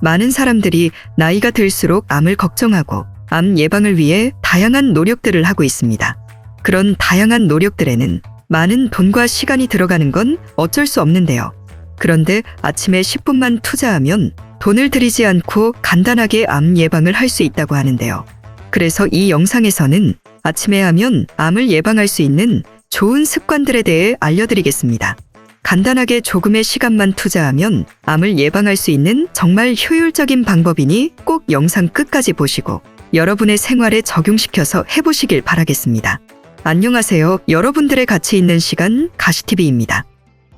많은 사람들이 나이가 들수록 암을 걱정하고 암 예방을 위해 다양한 노력들을 하고 있습니다. 그런 다양한 노력들에는 많은 돈과 시간이 들어가는 건 어쩔 수 없는데요. 그런데 아침에 10분만 투자하면 돈을 들이지 않고 간단하게 암 예방을 할 수 있다고 하는데요. 그래서 이 영상에서는 아침에 하면 암을 예방할 수 있는 좋은 습관들에 대해 알려드리겠습니다. 간단하게 조금의 시간만 투자하면 암을 예방할 수 있는 정말 효율적인 방법이니 꼭 영상 끝까지 보시고 여러분의 생활에 적용시켜서 해보시길 바라겠습니다. 안녕하세요. 여러분들의 가치 있는 시간 가시TV입니다.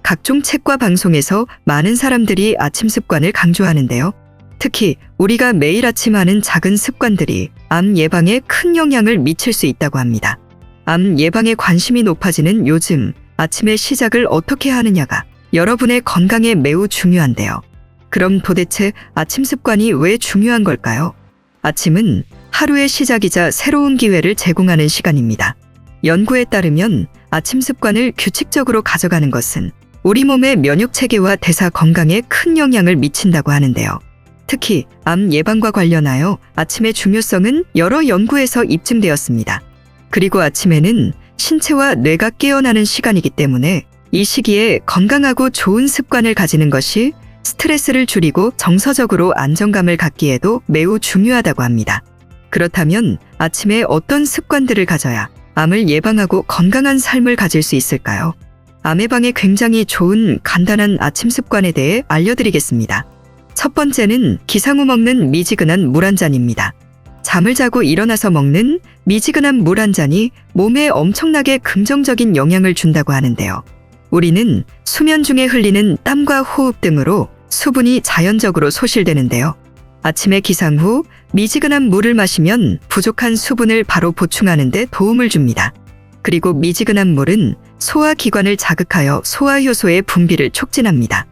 각종 책과 방송에서 많은 사람들이 아침 습관을 강조하는데요. 특히 우리가 매일 아침 하는 작은 습관들이 암 예방에 큰 영향을 미칠 수 있다고 합니다. 암 예방에 관심이 높아지는 요즘 아침의 시작을 어떻게 하느냐가 여러분의 건강에 매우 중요한데요. 그럼 도대체 아침 습관이 왜 중요한 걸까요? 아침은 하루의 시작이자 새로운 기회를 제공하는 시간입니다. 연구에 따르면 아침 습관을 규칙적으로 가져가는 것은 우리 몸의 면역 체계와 대사 건강에 큰 영향을 미친다고 하는데요. 특히 암 예방과 관련하여 아침의 중요성은 여러 연구에서 입증되었습니다. 그리고 아침에는 신체와 뇌가 깨어나는 시간이기 때문에 이 시기에 건강하고 좋은 습관을 가지는 것이 스트레스를 줄이고 정서적으로 안정감을 갖기에도 매우 중요하다고 합니다. 그렇다면 아침에 어떤 습관들을 가져야 암을 예방하고 건강한 삶을 가질 수 있을까요? 암 예방에 굉장히 좋은 간단한 아침 습관에 대해 알려드리겠습니다. 첫 번째는 기상 후 먹는 미지근한 물 한 잔입니다. 잠을 자고 일어나서 먹는 미지근한 물 한 잔이 몸에 엄청나게 긍정적인 영향을 준다고 하는데요. 우리는 수면 중에 흘리는 땀과 호흡 등으로 수분이 자연적으로 소실되는데요. 아침에 기상 후 미지근한 물을 마시면 부족한 수분을 바로 보충하는 데 도움을 줍니다. 그리고 미지근한 물은 소화기관을 자극하여 소화효소의 분비를 촉진합니다.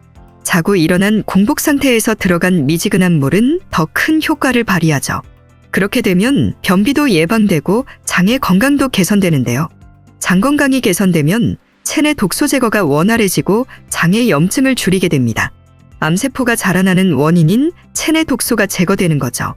자고 일어난 공복 상태에서 들어간 미지근한 물은 더 큰 효과를 발휘하죠. 그렇게 되면 변비도 예방되고 장의 건강도 개선되는데요. 장 건강이 개선되면 체내 독소 제거가 원활해지고 장의 염증을 줄이게 됩니다. 암세포가 자라나는 원인인 체내 독소가 제거되는 거죠.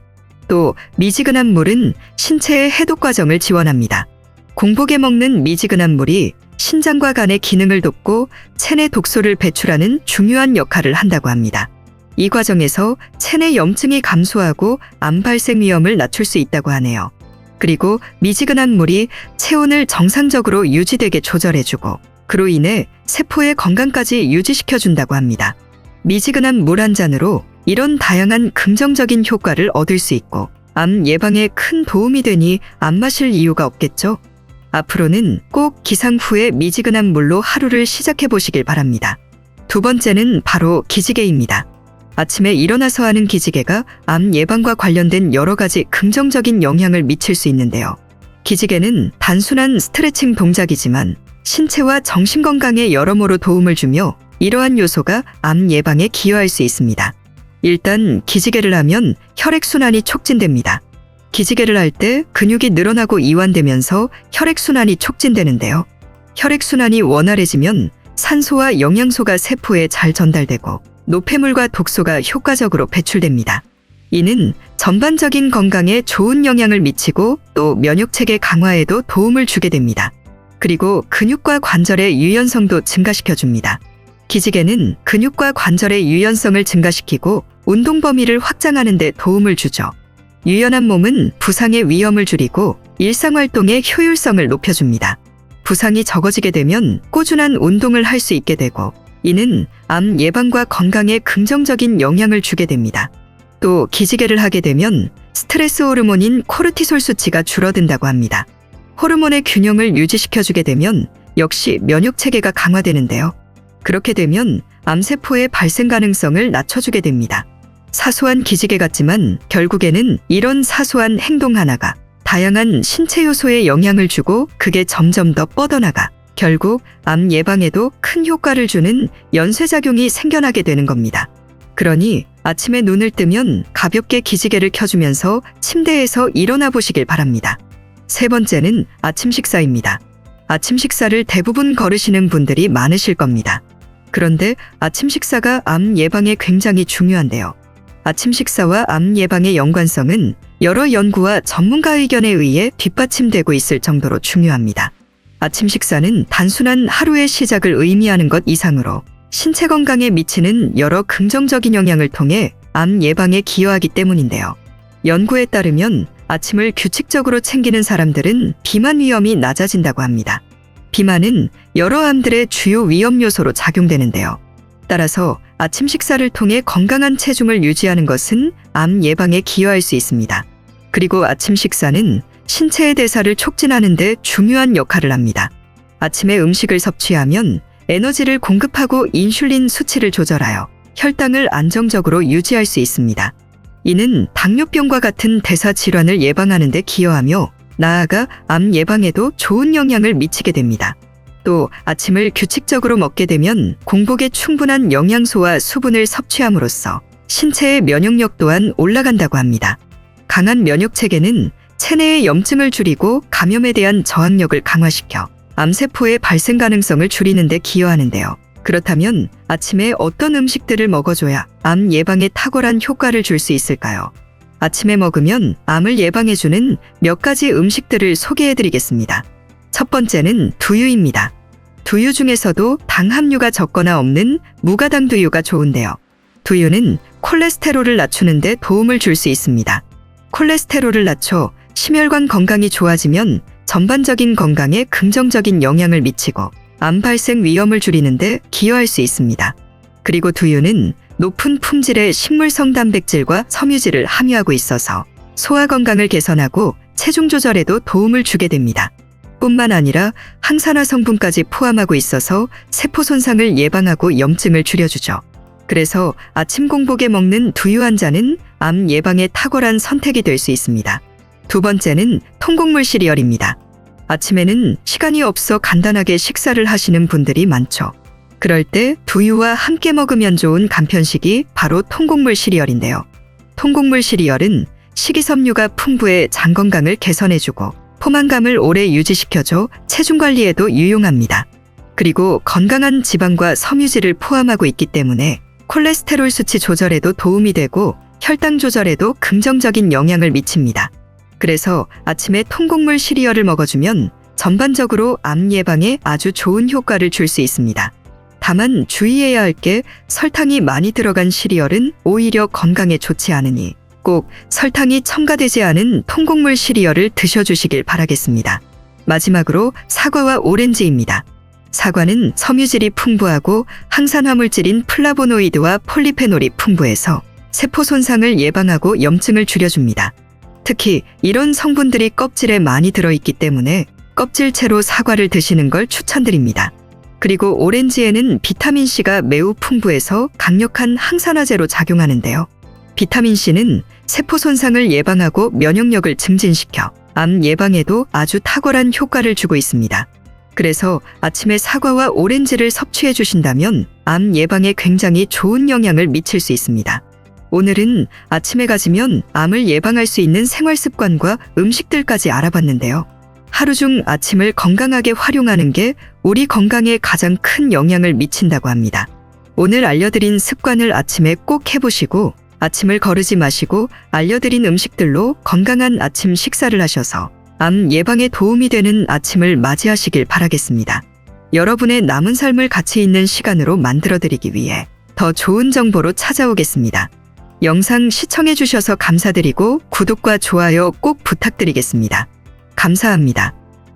또 미지근한 물은 신체의 해독 과정을 지원합니다. 공복에 먹는 미지근한 물이 신장과 간의 기능을 돕고 체내 독소를 배출하는 중요한 역할을 한다고 합니다. 이 과정에서 체내 염증이 감소하고 암 발생 위험을 낮출 수 있다고 하네요. 그리고 미지근한 물이 체온을 정상적으로 유지되게 조절해주고 그로 인해 세포의 건강까지 유지시켜준다고 합니다. 미지근한 물 한 잔으로 이런 다양한 긍정적인 효과를 얻을 수 있고 암 예방에 큰 도움이 되니 안 마실 이유가 없겠죠? 앞으로는 꼭 기상 후에 미지근한 물로 하루를 시작해 보시길 바랍니다. 두 번째는 바로 기지개입니다. 아침에 일어나서 하는 기지개가 암 예방과 관련된 여러 가지 긍정적인 영향을 미칠 수 있는데요. 기지개는 단순한 스트레칭 동작이지만 신체와 정신 건강에 여러모로 도움을 주며 이러한 요소가 암 예방에 기여할 수 있습니다. 일단 기지개를 하면 혈액순환이 촉진됩니다. 기지개를 할 때 근육이 늘어나고 이완되면서 혈액순환이 촉진되는데요. 혈액순환이 원활해지면 산소와 영양소가 세포에 잘 전달되고 노폐물과 독소가 효과적으로 배출됩니다. 이는 전반적인 건강에 좋은 영향을 미치고 또 면역체계 강화에도 도움을 주게 됩니다. 그리고 근육과 관절의 유연성도 증가시켜줍니다. 기지개는 근육과 관절의 유연성을 증가시키고 운동 범위를 확장하는 데 도움을 주죠. 유연한 몸은 부상의 위험을 줄이고 일상활동의 효율성을 높여줍니다. 부상이 적어지게 되면 꾸준한 운동을 할 수 있게 되고 이는 암 예방과 건강에 긍정적인 영향을 주게 됩니다. 또 기지개를 하게 되면 스트레스 호르몬인 코르티솔 수치가 줄어든다고 합니다. 호르몬의 균형을 유지시켜주게 되면 역시 면역체계가 강화되는데요. 그렇게 되면 암세포의 발생 가능성을 낮춰주게 됩니다. 사소한 기지개 같지만 결국에는 이런 사소한 행동 하나가 다양한 신체 요소에 영향을 주고 그게 점점 더 뻗어나가 결국 암 예방에도 큰 효과를 주는 연쇄작용이 생겨나게 되는 겁니다. 그러니 아침에 눈을 뜨면 가볍게 기지개를 켜주면서 침대에서 일어나 보시길 바랍니다. 세 번째는 아침 식사입니다. 아침 식사를 대부분 거르시는 분들이 많으실 겁니다. 그런데 아침 식사가 암 예방에 굉장히 중요한데요. 아침 식사와 암 예방의 연관성은 여러 연구와 전문가 의견에 의해 뒷받침되고 있을 정도로 중요합니다. 아침 식사는 단순한 하루의 시작을 의미하는 것 이상으로 신체 건강에 미치는 여러 긍정적인 영향을 통해 암 예방에 기여하기 때문인데요. 연구에 따르면 아침을 규칙적으로 챙기는 사람들은 비만 위험이 낮아진다고 합니다. 비만은 여러 암들의 주요 위험 요소로 작용되는데요. 따라서 아침 식사를 통해 건강한 체중을 유지하는 것은 암 예방에 기여할 수 있습니다. 그리고 아침 식사는 신체의 대사를 촉진하는 데 중요한 역할을 합니다. 아침에 음식을 섭취하면 에너지를 공급하고 인슐린 수치를 조절하여 혈당을 안정적으로 유지할 수 있습니다. 이는 당뇨병과 같은 대사 질환을 예방하는 데 기여하며 나아가 암 예방에도 좋은 영향을 미치게 됩니다. 또 아침을 규칙적으로 먹게 되면 공복에 충분한 영양소와 수분을 섭취함으로써 신체의 면역력 또한 올라간다고 합니다. 강한 면역체계는 체내의 염증을 줄이고 감염에 대한 저항력을 강화시켜 암세포의 발생 가능성을 줄이는 데 기여하는데요. 그렇다면 아침에 어떤 음식들을 먹어줘야 암 예방에 탁월한 효과를 줄 수 있을까요? 아침에 먹으면 암을 예방해주는 몇 가지 음식들을 소개해드리겠습니다. 첫 번째는 두유입니다. 두유 중에서도 당 함유가 적거나 없는 무가당 두유가 좋은데요. 두유는 콜레스테롤을 낮추는 데 도움을 줄 수 있습니다. 콜레스테롤을 낮춰 심혈관 건강이 좋아지면 전반적인 건강에 긍정적인 영향을 미치고 암 발생 위험을 줄이는 데 기여할 수 있습니다. 그리고 두유는 높은 품질의 식물성 단백질과 섬유질을 함유하고 있어서 소화 건강을 개선하고 체중 조절에도 도움을 주게 됩니다. 뿐만 아니라 항산화 성분까지 포함하고 있어서 세포 손상을 예방하고 염증을 줄여주죠. 그래서 아침 공복에 먹는 두유 한 잔은 암 예방에 탁월한 선택이 될 수 있습니다. 두 번째는 통곡물 시리얼입니다. 아침에는 시간이 없어 간단하게 식사를 하시는 분들이 많죠. 그럴 때 두유와 함께 먹으면 좋은 간편식이 바로 통곡물 시리얼인데요. 통곡물 시리얼은 식이섬유가 풍부해 장 건강을 개선해주고 포만감을 오래 유지시켜줘 체중 관리에도 유용합니다. 그리고 건강한 지방과 섬유질을 포함하고 있기 때문에 콜레스테롤 수치 조절에도 도움이 되고 혈당 조절에도 긍정적인 영향을 미칩니다. 그래서 아침에 통곡물 시리얼을 먹어주면 전반적으로 암 예방에 아주 좋은 효과를 줄 수 있습니다. 다만 주의해야 할 게 설탕이 많이 들어간 시리얼은 오히려 건강에 좋지 않으니 꼭 설탕이 첨가되지 않은 통곡물 시리얼을 드셔주시길 바라겠습니다. 마지막으로 사과와 오렌지입니다. 사과는 섬유질이 풍부하고 항산화 물질인 플라보노이드와 폴리페놀이 풍부해서 세포 손상을 예방하고 염증을 줄여줍니다. 특히 이런 성분들이 껍질에 많이 들어있기 때문에 껍질채로 사과를 드시는 걸 추천드립니다. 그리고 오렌지에는 비타민C가 매우 풍부해서 강력한 항산화제로 작용하는데요. 비타민C는 세포 손상을 예방하고 면역력을 증진시켜 암 예방에도 아주 탁월한 효과를 주고 있습니다. 그래서 아침에 사과와 오렌지를 섭취해 주신다면 암 예방에 굉장히 좋은 영향을 미칠 수 있습니다. 오늘은 아침에 가지면 암을 예방할 수 있는 생활 습관과 음식들까지 알아봤는데요. 하루 중 아침을 건강하게 활용하는 게 우리 건강에 가장 큰 영향을 미친다고 합니다. 오늘 알려드린 습관을 아침에 꼭 해보시고 아침을 거르지 마시고 알려드린 음식들로 건강한 아침 식사를 하셔서 암 예방에 도움이 되는 아침을 맞이하시길 바라겠습니다. 여러분의 남은 삶을 가치 있는 시간으로 만들어드리기 위해 더 좋은 정보로 찾아오겠습니다. 영상 시청해주셔서 감사드리고 구독과 좋아요 꼭 부탁드리겠습니다. 감사합니다.